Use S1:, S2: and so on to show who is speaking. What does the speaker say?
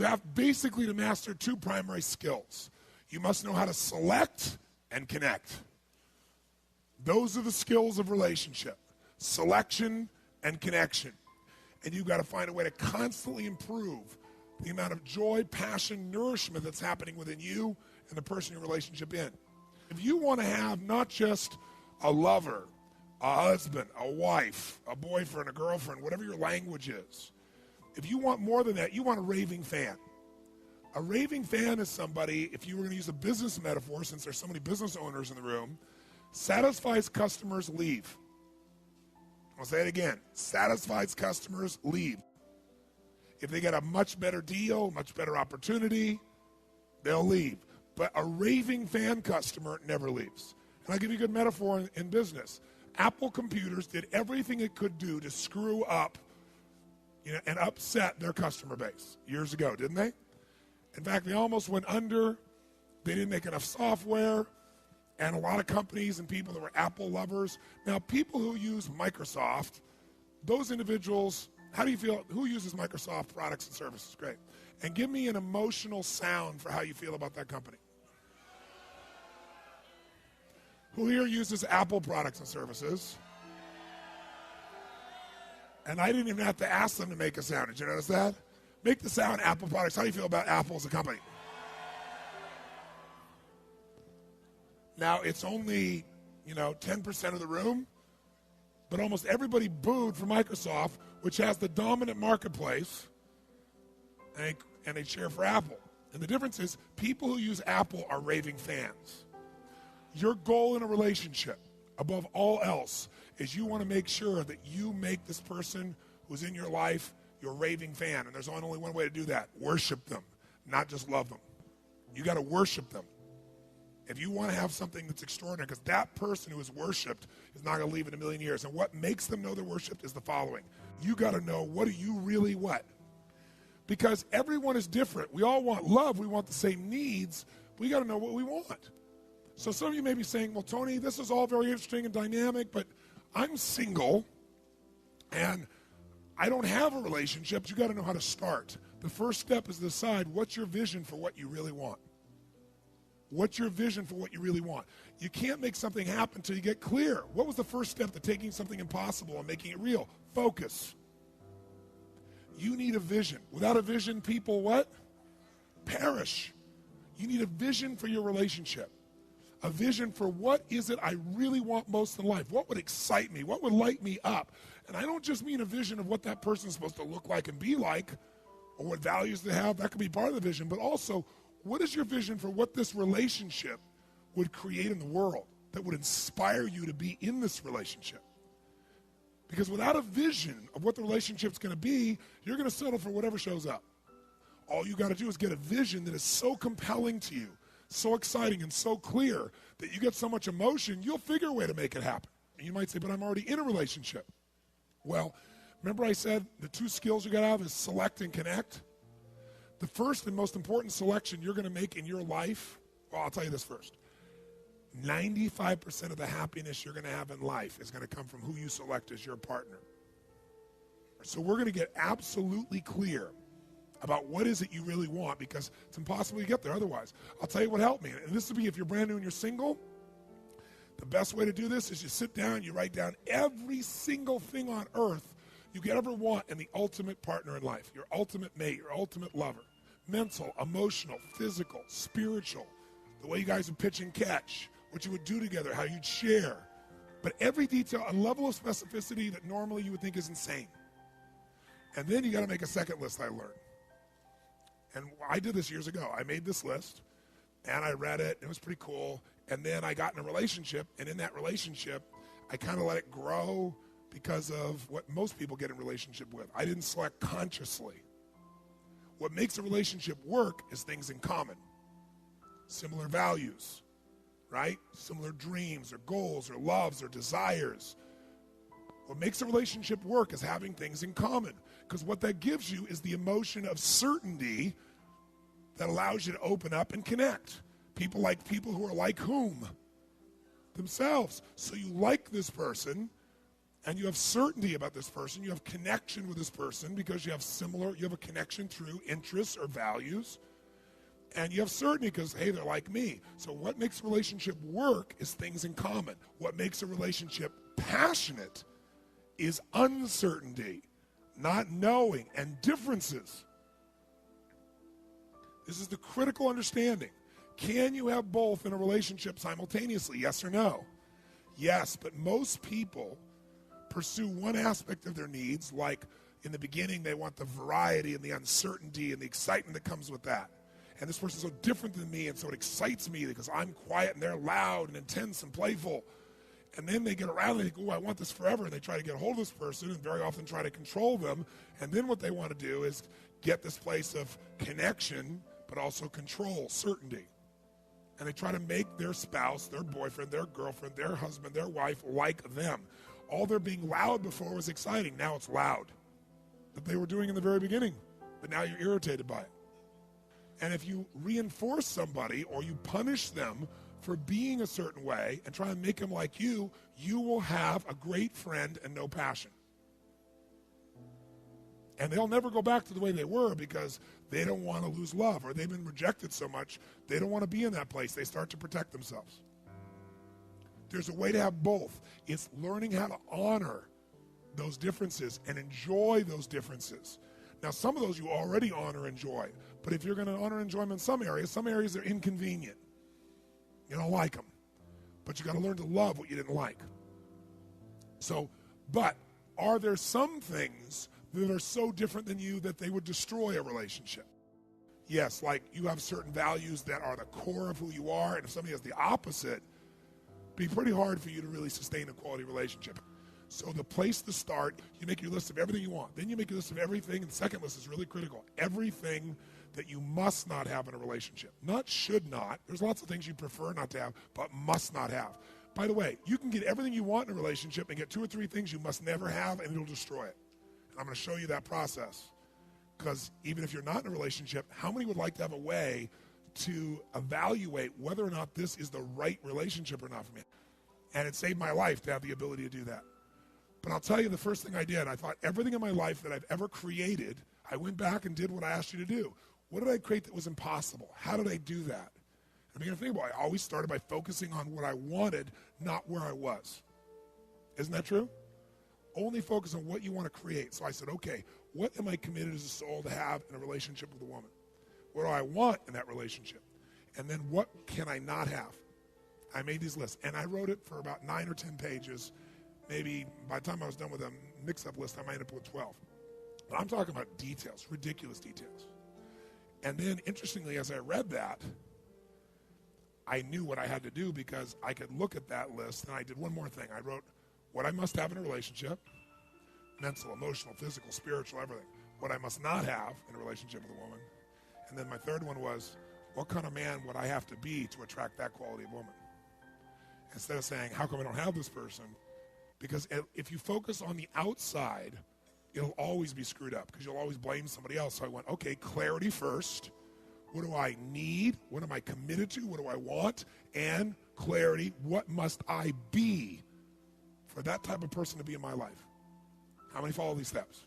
S1: have basically to master two primary skills. You must know how to select and connect. Those are the skills of relationship. Selection and connection. And you've got to find a way to constantly improve the amount of joy, passion, nourishment that's happening within you and the person you're in a relationship in. If you want to have not just a lover, a husband, a wife, a boyfriend, a girlfriend, whatever your language is, if you want more than that, you want a raving fan. A raving fan is somebody, if you were going to use a business metaphor, since there's so many business owners in the room, satisfies customers, leave. I'll say it again. Satisfies customers, leave. If they get a much better deal, much better opportunity, they'll leave. But a raving fan customer never leaves. And I'll give you a good metaphor in business. Apple Computers did everything it could do to screw up, and upset their customer base years ago, didn't they? In fact, they almost went under. They didn't make enough software. And a lot of companies and people that were Apple lovers. Now, people who use Microsoft, those individuals, how do you feel? Who uses Microsoft products and services? Great. And give me an emotional sound for how you feel about that company. Who here uses Apple products and services? And I didn't even have to ask them to make a sound. Did you notice that? Make the sound Apple products. How do you feel about Apple as a company? Now, it's only, 10% of the room, but almost everybody booed for Microsoft, which has the dominant marketplace, and they cheer for Apple. And the difference is people who use Apple are raving fans. Your goal in a relationship, above all else, is you want to make sure that you make this person who's in your life your raving fan. And there's only one way to do that. Worship them, not just love them. You got to worship them. If you want to have something that's extraordinary, because that person who is worshipped is not going to leave in a million years. And what makes them know they're worshipped is the following. You got to know, what do you really what? Because everyone is different. We all want love. We want the same needs. We got to know what we want. So some of you may be saying, well, Tony, this is all very interesting and dynamic, but I'm single and I don't have a relationship. You got to know how to start. The first step is to decide what's your vision for what you really want. What's your vision for what you really want? You can't make something happen until you get clear. What was the first step to taking something impossible and making it real? Focus. You need a vision. Without a vision, people what? Perish. You need a vision for your relationship. A vision for what is it I really want most in life? What would excite me? What would light me up? And I don't just mean a vision of what that person is supposed to look like and be like, or what values they have. That could be part of the vision. But also, what is your vision for what this relationship would create in the world that would inspire you to be in this relationship? Because without a vision of what the relationship's going to be, you're going to settle for whatever shows up. All you got to do is get a vision that is so compelling to you, so exciting and so clear that you get so much emotion, you'll figure a way to make it happen. And you might say, but I'm already in a relationship. Well, remember I said the two skills you got to have is select and connect? The first and most important selection you're going to make in your life, well, I'll tell you this first. 95% of the happiness you're going to have in life is going to come from who you select as your partner. So we're going to get absolutely clear about what is it you really want, because it's impossible to get there otherwise. I'll tell you what helped me. And this would be if you're brand new and you're single. The best way to do this is you sit down, you write down every single thing on earth you could ever want in the ultimate partner in life, your ultimate mate, your ultimate lover. Mental, emotional, physical, spiritual, the way you guys would pitch and catch, what you would do together, how you'd share. But every detail, a level of specificity that normally you would think is insane. And then you got to make a second list, I learned. And I did this years ago. I made this list, and I read it. It was pretty cool. And then I got in a relationship, and in that relationship, I kind of let it grow because of what most people get in a relationship with. I didn't select consciously. What makes a relationship work is things in common. Similar values, right? Similar dreams or goals or loves or desires. What makes a relationship work is having things in common, because what that gives you is the emotion of certainty that allows you to open up and connect. People like people who are like whom? Themselves. So you like this person, And you have certainty about this person. You have connection with this person because you have a connection through interests or values. And you have certainty because, hey, they're like me. So what makes a relationship work is things in common. What makes a relationship passionate is uncertainty, not knowing, and differences. This is the critical understanding. Can you have both in a relationship simultaneously? Yes or no? Yes, but most people pursue one aspect of their needs, like in the beginning they want the variety and the uncertainty and the excitement that comes with that. And this person's so different than me, and so it excites me because I'm quiet and they're loud and intense and playful. And then they get around and they think, oh, I want this forever, and they try to get a hold of this person and very often try to control them. And then what they want to do is get this place of connection, but also control, certainty. And they try to make their spouse, their boyfriend, their girlfriend, their husband, their wife like them. All their being loud before was exciting. Now it's loud. That they were doing in the very beginning. But now you're irritated by it. And if you reinforce somebody or you punish them for being a certain way and try and make them like you, you will have a great friend and no passion. And they'll never go back to the way they were because they don't want to lose love, or they've been rejected so much they don't want to be in that place. They start to protect themselves. There's a way to have both. It's learning how to honor those differences and enjoy those differences. Now, some of those you already honor and enjoy, but if you're going to honor and enjoy them in some areas they're inconvenient. You don't like them, but you got to learn to love what you didn't like. So, but are there some things that are so different than you that they would destroy a relationship? Yes, like you have certain values that are the core of who you are, and if somebody has the opposite, it'd be pretty hard for you to really sustain a quality relationship. So the place to start, you make your list of everything you want. Then you make a list of everything, and the second list is really critical. Everything that you must not have in a relationship. Not should not. There's lots of things you prefer not to have, but must not have. By the way, you can get everything you want in a relationship and get 2 or 3 things you must never have, and it'll destroy it. And I'm going to show you that process. Because even if you're not in a relationship, how many would like to have a way to evaluate whether or not this is the right relationship or not for me? And it saved my life to have the ability to do that. But I'll tell you the first thing I did, I thought everything in my life that I've ever created, I went back and did what I asked you to do. What did I create that was impossible? How did I do that? I began to think about it. I always started by focusing on what I wanted, not where I was. Isn't that true? Only focus on what you want to create. So I said, okay, what am I committed as a soul to have in a relationship with a woman? What do I want in that relationship? And then what can I not have? I made these lists, and I wrote it for about 9 or 10 pages. Maybe by the time I was done with a mix-up list, I might end up with 12. But I'm talking about details, ridiculous details. And then, interestingly, as I read that, I knew what I had to do because I could look at that list, and I did one more thing. I wrote what I must have in a relationship, mental, emotional, physical, spiritual, everything. What I must not have in a relationship with a woman. And then my third one was, what kind of man would I have to be to attract that quality of woman? Instead of saying, how come I don't have this person? Because if you focus on the outside, it'll always be screwed up because you'll always blame somebody else. So I went, okay, clarity first. What do I need? What am I committed to? What do I want? And clarity, what must I be for that type of person to be in my life? How many follow these steps?